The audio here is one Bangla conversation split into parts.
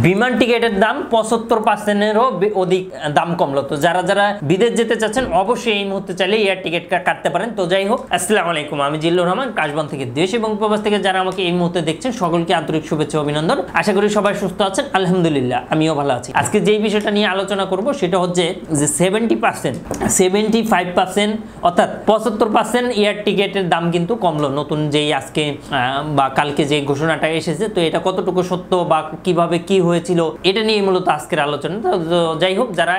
বিমান টিকেটের দাম 75%-এরও অধিক দাম কমলো। তো যারা যারা বিদেশ যেতে চাচ্ছেন অবশ্যই এই মুহূর্তে চাইলে এয়ার টিকেট কাটতে পারেন। তো যাই হোক, আসসালামু আলাইকুম, আমি জিল্লুর রহমান কাশবন থেকে। দেশ এবং প্রবাস থেকে যারা আমাকে এই মুহূর্তে দেখছেন সকলকে আন্তরিক শুভেচ্ছা অভিনন্দন। আশা করি সবাই সুস্থ আছেন, আলহামদুলিল্লাহ আমিও ভালো আছি। আজকে যেই বিষয়টা নিয়ে আলোচনা করব সেটা হচ্ছে যে 70%, 75% অর্থাৎ 75% এয়ার টিকেটের দাম কিন্তু কমলো নতুন যেই আজকে বা কালকে যে ঘোষণাটা এসেছে। তো এটা কতটুকু সত্য বা কিভাবে কি হয়েছিল এটা নিয়ে মূলত আজকের আলোচনা। তো যাই হোক, যারা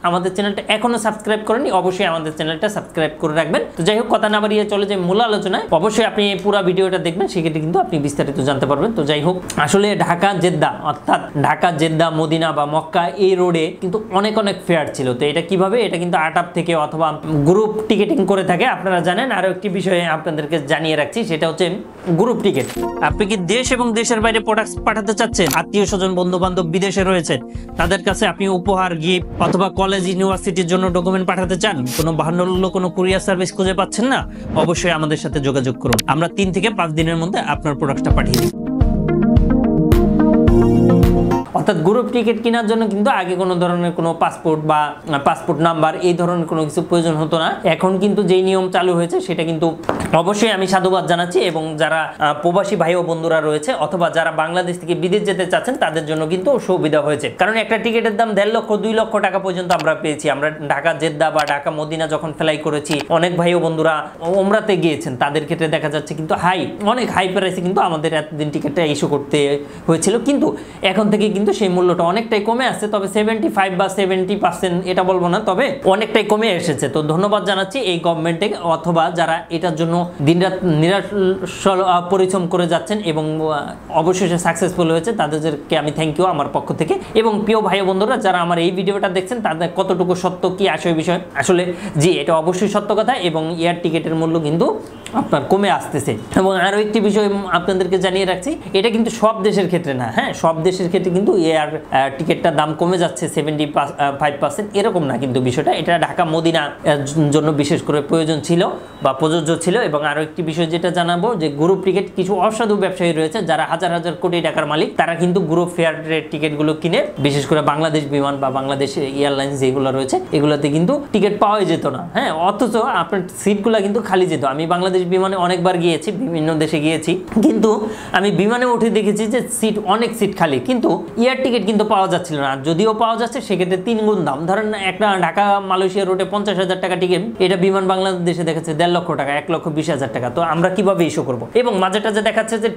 আমাদের চ্যানেলটা এখনো সাবস্ক্রাইব করেনি অবশ্যই আমাদের চ্যানেলটা সাবস্ক্রাইব করে রাখবেন। তো যাই হোক, কথা না বাড়িয়ে চলে যে মূল আলোচনায়। অবশ্যই আপনি পুরো ভিডিওটা দেখবেন, সেক্ষেত্রে কিন্তু আপনি বিস্তারিত জানতে পারবেন। তো যাই হোক, আসলে ঢাকা জেদ্দা অর্থাৎ ঢাকা জেদ্দা মদিনা বা মক্কা এই রোডে কিন্তু অনেক ফেয়ার ছিল। তো এটা কিভাবে, এটা কিন্তু আটাপ থেকে অথবা গ্রুপ টিকেটিং করে থাকে আপনারা জানেন। আরো একটি বিষয়ে আপনাদেরকে জানিয়ে রাখছি, সেটা হচ্ছে গ্রুপ টিকেট। আপনি কি দেশ এবং দেশের বাইরে প্রোডাক্ট পাঠাতে চাচ্ছেন? আত্মীয় স্বজন বন্ধু বান্ধব বিদেশে রয়েছে, তাদের কাছে আপনি উপহার গিফট অথবা কলেজ ইউনিভার্সিটির জন্য ডকুমেন্ট পাঠাতে চান, কোনো বাহান্ন কোনো কুরিয়ার সার্ভিস খুঁজে পাচ্ছেন না, অবশ্যই আমাদের সাথে যোগাযোগ করুন। আমরা 3 থেকে 5 দিনের মধ্যে আপনার প্রোডাক্টটা পাঠিয়ে দিই। অর্থাৎ গ্রুপ টিকিট কেনার জন্য কিন্তু আগে কোনো ধরনের কোনো পাসপোর্ট বা পাসপোর্ট নাম্বার এই ধরনের কোনো কিছু প্রয়োজন হতো না। এখন কিন্তু যেই নিয়ম চালু হয়েছে সেটা কিন্তু অবশ্যই আমি সাধুবাদ জানাচ্ছি। এবং যারা প্রবাসী ভাই ও বন্ধুরা রয়েছে অথবা যারা বাংলাদেশ থেকে বিদেশ যেতে চাচ্ছেন তাদের জন্য কিন্তু সুবিধা হয়েছে। কারণ একটা টিকিটের দাম 1.5 লক্ষ 2 লক্ষ টাকা পর্যন্ত আমরা পেয়েছি। আমরা ঢাকা জেদ্দা বা ঢাকা মদিনা যখন ফ্লাই করেছি, অনেক ভাই ও বন্ধুরা ওমরাতে গিয়েছেন, তাদের ক্ষেত্রে দেখা যাচ্ছে কিন্তু অনেক হাই প্রাইসে কিন্তু আমাদের এতদিন টিকিটটা ইস্যু করতে হয়েছিল। কিন্তু এখন থেকে কিন্তু সেই মূল্যটা অনেকটাই কমে আসছে। তবে 75 বা 70% এটা বলবো না, তবে অনেকটাই কমে এসেছে। তো ধন্যবাদ জানাচ্ছি এই গভর্নমেন্টে অথবা যারা এটার জন্য দিনরাত নিরাশ পরিশ্রম করে যাচ্ছেন এবং অবশেষে সাকসেসফুল হয়েছে, তাদেরকে আমি থ্যাংক ইউ আমার পক্ষ থেকে। এবং প্রিয় ভাই বন্ধুরা যারা আমার এই ভিডিওটা দেখছেন তাদের কতটুকু সত্য কি আসল বিষয়, আসলে জি এটা অবশ্যই সত্য কথা। এবং এয়ার টিকেটের মূল্য কিন্তু আপনার কমে আসতেছে। এবং আরো একটি বিষয় আপনাদেরকে জানিয়ে রাখছি, এটা কিন্তু সব দেশের ক্ষেত্রে না। হ্যাঁ, সব দেশের ক্ষেত্রে কিন্তু এয়ার টিকেটটার দাম কমে যাচ্ছে 75% এরকম না কিন্তু বিষয়টা। এটা ঢাকা মদিনা জন্য বিশেষ করে প্রয়োজন ছিল বা প্রযোজ্য ছিল। এবং আরো একটি বিষয় যেটা জানাবো, যে গ্রুপ টিকিট কিছু অসাধু ব্যবসায়ী রয়েছে যারা হাজার হাজার কোটি টাকার মালিক, তারা কিন্তু গ্রুপ ফেয়ারের টিকিটগুলো কিনে, বিশেষ করে বাংলাদেশ বিমান বা বাংলাদেশ এয়ারলাইন্স যেগুলো রয়েছে এগুলোতে কিন্তু টিকিট পাওয়াই যেত না। হ্যাঁ, অথচ আপনার সিটগুলো কিন্তু খালি যেত। আমি বাংলাদেশ বিমানে অনেকবার গিয়েছি, বিভিন্ন দেশে গিয়েছি, কিন্তু আমি বিমানে উঠে দেখেছি যে অনেক সিট খালি, কিন্তু এয়ার টিকিট কিন্তু পাওয়া যাচ্ছিল না। যদিও পাওয়া যাচ্ছে সেক্ষেত্রে 3 গুণ দাম। ধরেন একটা ঢাকা মালয়েশিয়া রুটে 50,000 টাকা টিকিট, এটা বিমান বাংলাদেশে দেখাচ্ছে 1.5 লক্ষ টাকা, 1,20,000 টাকা। তো আমরা কিভাবে ইস্যু করবো? এবং মাঝেটা যে দেখাচ্ছে যে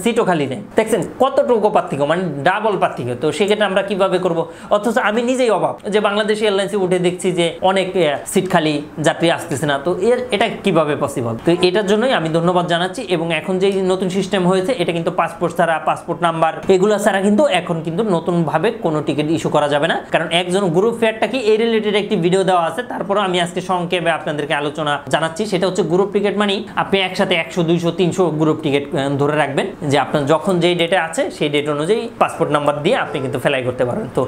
সিটও খালি নেই, দেখছেন কতটুকু পার্থক্য, মানে ডাবল পার্থক্য। তো সেক্ষেত্রে আমরা কিভাবে করব? অথচ আমি নিজেই অবাক যে বাংলাদেশ এয়ারলাইন্সে উঠে দেখছি যে অনেক সিট খালি, যাত্রী আসতেছে না। তো এটা কিভাবে পসিবল? তো এটার জন্যই আমি ধন্যবাদ জানাচ্ছি। এবং এখন যে নতুন সিস্টেম হয়েছে, এটা কিন্তু পাসপোর্ট ছাড়া, পাসপোর্ট নাম্বার এগুলো ছাড়া কিন্তু এখন কিন্তু নতুন ভাবে কোনো টিকিট ইস্যু করা যাবে না। কারণ একজন গ্রুপ ফেয়ারটা কি এই রিলেটেড একটি ভিডিও দেওয়া আছে, তারপরে আমি আজকে সংক্ষেপে আপনাদেরকে আলোচনা জানাচ্ছি। সেটা হচ্ছে গ্রুপ টিকিট মানে আপনি একসাথে 100, 200, 300 গ্রুপ টিকিট ধরে রাখবেন, যে আপনার যখন যেই ডেটে আছে সেই ডেট অনুযায়ী পাসপোর্ট নাম্বার দিয়ে আপনি কিন্তু ফ্লাই করতে পারেন। তো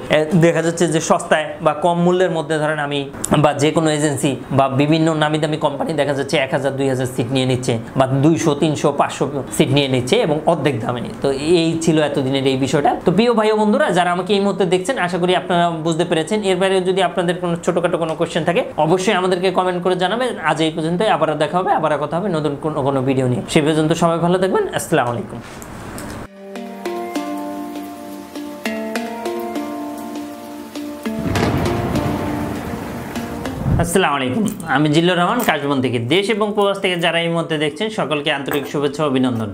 দেখা যাচ্ছে যে সস্তায় বা কম মূল্যের মধ্যে ধরেন আমি বা যে কোনো এজেন্সি বা বিভিন্ন নামি দামি কোম্পানি দেখা যাচ্ছে 1000, 2000 সিট নিয়ে নিচ্ছে বা 200, 300, 500 সিট নিয়ে নিচ্ছে এবং অর্ধেক দামে। তো এই ছিল এতদিনের এই বিষয়টা। তো প্রিয় ভাই ও বন্ধুরা যারা আমাকে এই মুহূর্তে দেখছেন, আশা করি আপনারা বুঝতে পেরেছেন। এর বাইরে যদি আপনাদের কোনো ছোটখাটো কোনো কোশ্চেন থাকে অবশ্যই আমাদেরকে কমেন্ট করে জানাবেন। আজ এই পর্যন্তই, আবার দেখা হবে, আবার কথা হবে নতুন কোনো ভিডিও নিয়ে। সে পর্যন্ত সবাই ভালো থাকবেন। আসসালামু আলাইকুম। আসসালামু আলাইকুম, আমি জিল্লুর রহমান কাশবন থেকে। দেশ এবং প্রবাস থেকে যারা এই মুহূর্তে দেখছেন সকলকে আন্তরিক শুভেচ্ছা অভিনন্দন।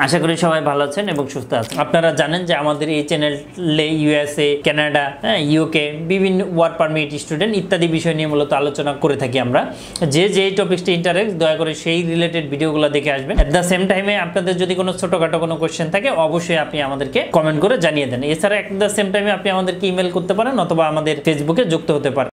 আশা করি সবাই ভালো আছেন এবং সুস্থ আছেন। আপনারা জানেন যে আমাদের এই চ্যানেলে USA, কানাডা, UK বিভিন্ন ওয়ার্ক পারমিট, স্টুডেন্ট ইত্যাদি বিষয় নিয়ে মূলত আলোচনা করে থাকি আমরা। যে টপিকসটি ইন্টারেস্ট, দয়া করে সেই রিলেটেড ভিডিওগুলো দেখে আসবেন। এট দ্য সেম টাইমে আপনাদের যদি কোনো ছোটোখাটো কোনো কোয়েশ্চেন থাকে অবশ্যই আপনি আমাদেরকে কমেন্ট করে জানিয়ে দেন। এছাড়া এট দ্য সেম টাইমে আপনি আমাদেরকে ইমেল করতে পারেন অথবা আমাদের ফেসবুকে যুক্ত হতে পারেন।